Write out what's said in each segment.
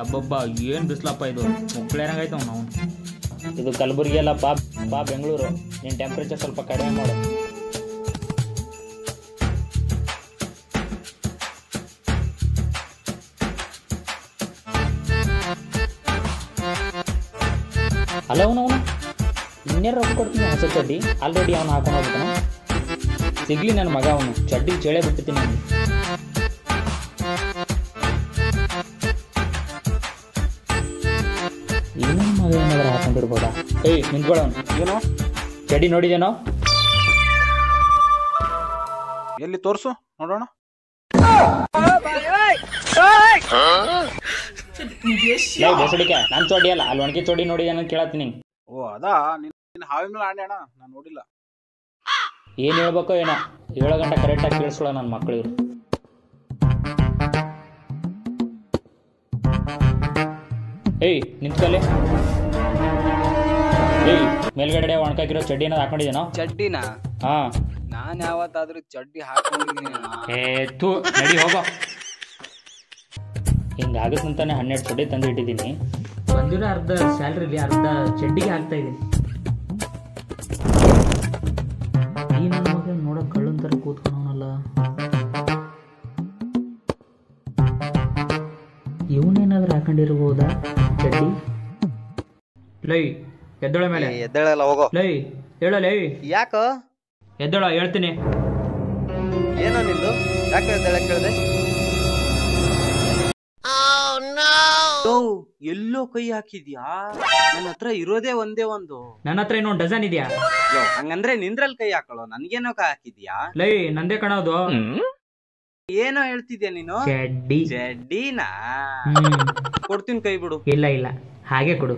ಅಬ್ಬಬ್ಬ ಏನು ಬಿಸ್ಲಪ್ಪ ಇದು ಮುಕ್ಳೇರಂಗಾಯ್ತವ ನಾವು. ಇದು ಕಲಬುರಗಿ ಅಲ್ಲ ಬಾ ಬೆಂಗಳೂರು. ನಿನ್ನ ಟೆಂಪ್ರೇಚರ್ ಸ್ವಲ್ಪ ಕಡಿಮೆ ಮಾಡು. ಅಲ್ಲ ಅವನು ಇನ್ನೇನು ರೊಕ್ಕ ಕೊಡ್ತೀನಿ ಹೊಸ ಚಡ್ಡಿ. ಆಲ್ರೆಡಿ ಅವನು ಹಾಕೊಂಡು ಹೋಗ್ತಾನ. ಸಿಗ್ಲಿ ನನ್ನ ಮಗ, ಅವನು ಚಡ್ಡಿ ಚೇಳೆ ಬಿಟ್ಟಿದ್ದೀನಿ ನಾನು. ಇನ್ನೊಂದು ಮಗ ಏನಾದ್ರೂ ಹಾಕೊಂಡಿರ್ಬೋದಾ? ಏಯ್ ನಿಂತ್ಕೊಳ್ಳೋನು. ಏನು ಚಡ್ಡಿ ನೋಡಿದೇನೋ? ಎಲ್ಲಿ ತೋರ್ಸು ನೋಡೋಣ. ಬೇಸಡಿಕೆ ನಾನು ಚೋಡಿ ಅಲ್ಲ, ಅಲ್ಲಿ ಒಣಗಿ ಚೋಡಿ ನೋಡಿದೇನ ಕೇಳತ್ತೀನಿ. ಓ ಅದಾ, ನಿನ್ನ ಹಾವಿ ಮೇಲೆ ಆಣೆ ಅಣ್ಣ, ನಾನು ನೋಡಿಲ್ಲ. ಏನು ಹೇಳ್ಬೇಕೋ ಏನೋ, 7 ಗಂಟೆ ಕರೆಕ್ಟಾಗಿ ಕೇಳಿಸ್ಕೊಳ್ಳೋ ನನ್ನ ಮಕ್ಕಳು ಇವರು. ಏಯ್ ನಿಂತ್ಕೊಳ್ಳಿ. ಏಯ್ ಮೇಲ್ಗಡೆ ಒಣಕಾಕಿರೋ ಚಡ್ಡಿ ಏನಾದ್ರು ಹಾಕೊಂಡಿದ್ದೇನೋ? ಚಡ್ಡಿನ? ಹಾ, ನಾನು ಯಾವತ್ತಾದ್ರೂ ಚಡ್ಡಿ ಹಾಕೊಂಡಿದ್ದೀನಿ? ನಡಿ ಹೋಗೋ. ಹಿಂಗಾಗುತ್ತಂತಾನೆ 12 ಚಡ್ಡಿ ತಂದು ಇಟ್ಟಿದ್ದೀನಿ. ಬಂದಿರೋ ಅರ್ಧ ಸ್ಯಾಲ್ರಿಲಿ ಅರ್ಧ ಚಡ್ಡಿಗೆ ಹಾಕ್ತಾ ಇದ್ದೀನಿ. ಈ ನನ್ನ ಮಗ ನೋಡೋ ಕಳ್ಳನ್ ಥರ ಕೂತ್ಕೊಂಡವನಲ್ಲ. ಇವನೇನಾದ್ರೂ ಹಾಕೊಂಡಿರ್ಬೋದಾ ಚಡ್ಡಿ? ಲೈ ಎದ್ದೊಳ ಮೇಲೆ ಎದ್ದೇಳಲ್ಲ, ಹೋಗೋ. ಲೈ ಹೇಳಲೈ. ಯಾಕೋ? ಎದ್ದೊಳ ಹೇಳ್ತೀನಿ. ಏನೋ ನಿಂದು? ಯಾಕೆ ಎದ್ದೇಳಕ್ ಕೇಳಿದೆ? ಎಲ್ಲೋ ಕೈ ಹಾಕಿದ್ಯಾ? ನನ್ನ ಹತ್ರ ಇರೋದೇ ಒಂದೇ ಒಂದು. ನನ್ನ ಹತ್ರ ಇನ್ನೊಂದು ಡಜನ್ ಇದೆಯಾ? ಹಂಗಂದ್ರೆ ನಿಂದ್ರಲ್ಲಿ ಕೈ ಹಾಕೊಳ್ಳೋ, ನನ್ಗೇನೋ ಕೈ ಹಾಕಿದ್ಯಾ? ಲೈ ನಂದೇ ಕಣೋದು. ಏನೋ ಹೇಳ್ತಿದ್ಯಾ ನೀನು? ಚಡ್ಡಿ. ಚಡ್ಡಿನಾ? ಕೊಡ್ತೀನಿ, ಕೈ ಬಿಡು. ಇಲ್ಲ ಇಲ್ಲ, ಹಾಗೆ ಕೊಡು.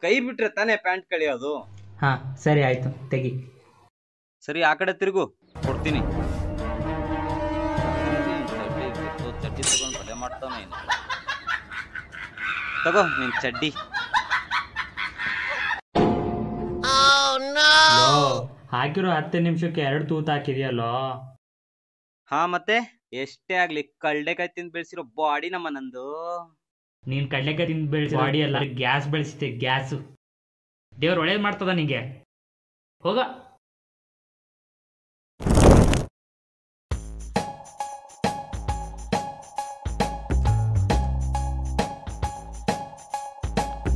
ಕೈ ಬಿಟ್ರೆ ತಾನೇ ಪ್ಯಾಂಟ್ ಕಳಿಯೋದು. ಹಾ ಸರಿ ಆಯ್ತು, ತೆಗಿ. ಸರಿ ಆ ಕಡೆ ತಿರುಗು, ಕೊಡ್ತೀನಿ. ಚಡ್ಡಿ ತಗೊಂಡು ಬಲೆ ಮಾಡ್ತಾವ. ತಗೋ ನಿನ್ ಚಡ್ಡಿ. ಹಾಕಿರೋ 10 ನಿಮಿಷಕ್ಕೆ 2 ತೂತು ಹಾಕಿದ್ಯಲ್ಲೋ. ಹಾ ಮತ್ತೆ ಎಷ್ಟೇ ಆಗ್ಲಿ ಕಳ್ಳೆಕಾಯಿ ತಿಂದು ಬೆಳೆಸಿರೋ ಬಾಡಿ ನಮ್ಮ ನಂದು. ನೀನ್ ಕಡ್ಲೆಕಾಯಿ ತಿಂದು ಬೆಳೆಸಿ ಬಾಡಿ ಅಲ್ಲ, ಗ್ಯಾಸ್ ಬೆಳೆಸಿತೆ, ಗ್ಯಾಸು. ದೇವ್ರು ಒಳ್ಳೇದು ಮಾಡ್ತದ ನಿಂಗೆ. ಹೋಗ.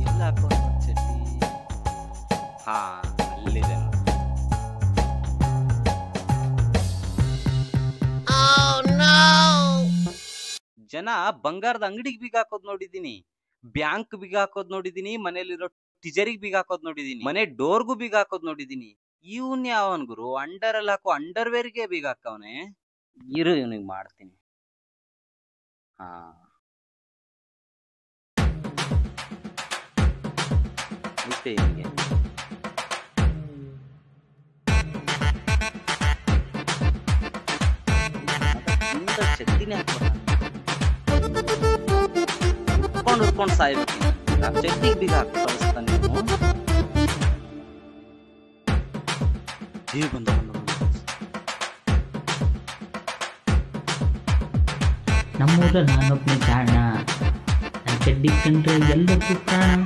ಎಲ್ಲ ಚಡ್ಡಿ. ಹಾ ಅಲ್ಲಿದೆ. ಜನ ಬಂಗಾರದ ಅಂಗಡಿಗೆ ಬೀಗ ಹಾಕೋದ್ ನೋಡಿದೀನಿ, ಬ್ಯಾಂಕ್ ಬೀಗ ಹಾಕೋದ್ ನೋಡಿದೀನಿ, ಮನೇಲಿರೋ ತಿಜರಿಗೆ ಬೀಗ ಹಾಕೋದ್ ನೋಡಿದೀನಿ, ಮನೆ ಡೋರ್ಗೂ ಬೀಗ ಹಾಕೋದ್ ನೋಡಿದೀನಿ. ಇವನ್ ಯಾವನ್ ಗುರು ಅಂಡರ್ ಅಲ್ಲಿ ಹಾಕೋ ಅಂಡರ್ವೇರ್ಗೆ ಬೀಗ ಹಾಕವನೆ. ಇರು ಇವನಿಗೆ ಮಾಡ್ತೀನಿ. ಹಾ ಇಷ್ಟೇ ಇವನಿಗೆ. ಚಡ್ಡಿನೇ ಹಾಕೋಣ, ಉಟ್ಕೊಂಡು ಸಾಯ್ಬೇಕು. ಚಡ್ಡಿಗೆ ಬೀಗ ಹಾಕಿ ಕಳಿಸ್ತಾನೆ ನೀವು. ಬಂದ ನಮ್ಮೂರ ನಾನೊಬ್ಬನೇ ಜಾಣ, ನನ್ನ ಚಡ್ಡಿ ಕಂಡ್ರೆ ಎಲ್ಲಕ್ಕೂ ಪ್ರಾಣ.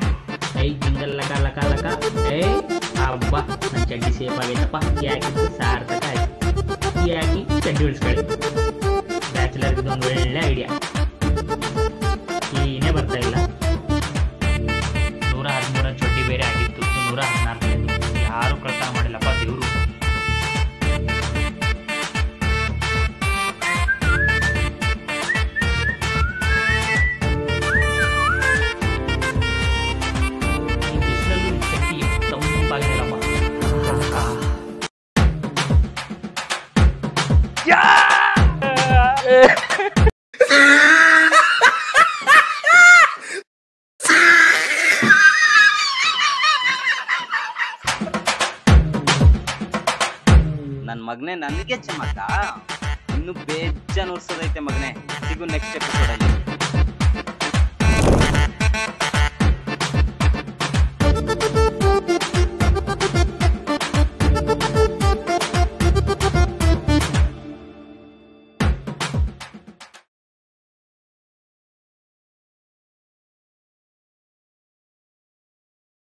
ಐ ಜಿಂಗಲ್ ಲಕ ಲಕ ಲಕ. ಏಯ್ ಹಬ್ಬ, ನನ್ನ ಚಡ್ಡಿ ಸೇಫ್ ಆಗೈತಪ್ಪ. ಯಾಕೆ ಸಾರ್ಥಕ ಆಯ್ತು. ಯಾಕೆ ಚಡ್ಡಿ ಉಳಿಸ್ಕೊಳ್ಳಿ. ಬ್ಯಾಚುಲರ್ಗೆ ಒಂದು ಒಳ್ಳೆ ಐಡಿಯಾ. ಏನೇ ಬರ್ತಾ ಇಲ್ಲ. 113 ಚಡ್ಡಿ ಬೇರೆ ಆಗಿತ್ತು, 116. ಯಾರು ಕಳ್ತನ ಮಾಡಿಲ್ಲಪ್ಪ ದೇವರು. ನನ್ ಮಗನೇ ನನಗೆ ಚಮಕ. ಇನ್ನು ಬೇಜಾನ್ ಉರ್ಸೋದೈತೆ ಮಗನೇ. ಸಿಗು ನೆಕ್ಸ್ಟ್ ಎಪಿಸೋಡ್ ಅಲ್ಲಿ.